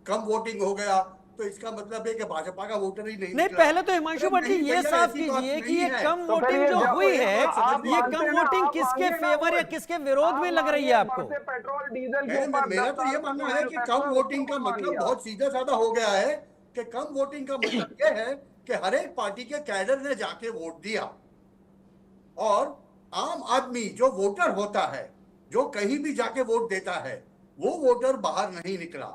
कम वोटिंग हो गया तो इसका मतलब है कि भाजपा का वोटर ही नहीं। पहले तो हिमांशु भट्ट जी ये साफ कीजिए कि ये कम वोटिंग जो हुई है, ये कम वोटिंग किसके फेवर या किसके विरोध में लग रही है आपको? पेट्रोल डीजल, मेरा तो ये मानना है कि कम वोटिंग का मतलब बहुत सीधा साधा हो गया है कि कम वोटिंग का मतलब यह है कि हर एक पार्टी के कैडर ने जाके वोट दिया और आम आदमी जो वोटर होता है, जो कहीं भी जाके वोट देता है, वो वोटर बाहर नहीं निकला।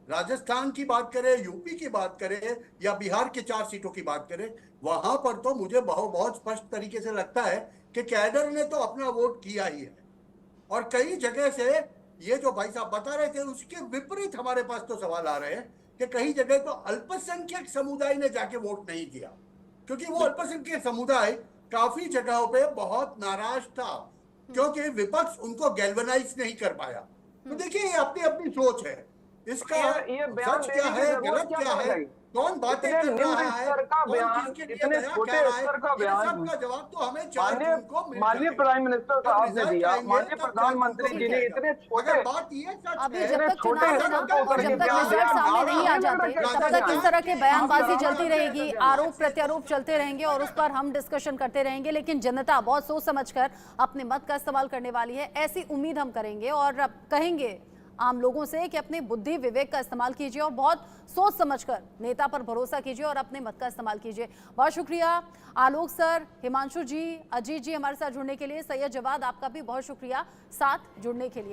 राजस्थान की बात करें, यूपी की बात करें या बिहार के 4 सीटों की बात करें, वहां पर तो मुझे बहुत स्पष्ट तरीके से लगता है कि कैडर ने तो अपना वोट किया ही है। और कई जगह से ये जो भाई साहब बता रहे थे उसके विपरीत हमारे पास तो सवाल आ रहे हैं कि कई जगह तो अल्पसंख्यक समुदाय ने जाके वोट नहीं किया, क्योंकि वो अल्पसंख्यक समुदाय काफी जगहों पे बहुत नाराज था। क्योंकि विपक्ष उनको गैल्वनाइज नहीं कर पाया। तो देखिए ये अपनी अपनी सोच है, इसका ये बयान सच क्या है, गलत क्या है, कौन बातें कर रहा है, कौन किसके लिए नया कह रहा है, इन सब का जवाब तो हमें 4 जून को मिल माननीय जाएगा। प्राइम मिनिस्टर साहब ने दिया, आएंगे, माननीय तब प्रधानमंत्री जी ने इतने छोटे, अगर बात ये सच अभी है, जब तक चुनाव है ना, और जब तक रिजल्ट सामने नहीं आ जाते तब तक इस तरह के बयानबाजी चलती रहेगी, आरोप प्रत्यारोप चलते रहेंगे और उस पर हम डिस्कशन करते रहेंगे। लेकिन जनता बहुत सोच समझकर अपने मत का इस्तेमाल करने वाली है, ऐसी उम्मीद हम करेंगे और कहेंगे आम लोगों से कि अपने बुद्धि विवेक का इस्तेमाल कीजिए और बहुत सोच समझकर नेता पर भरोसा कीजिए और अपने मत का इस्तेमाल कीजिए। बहुत शुक्रिया आलोक सर, हिमांशु जी, अजीत जी हमारे साथ जुड़ने के लिए। सैयद जवाद आपका भी बहुत शुक्रिया साथ जुड़ने के लिए।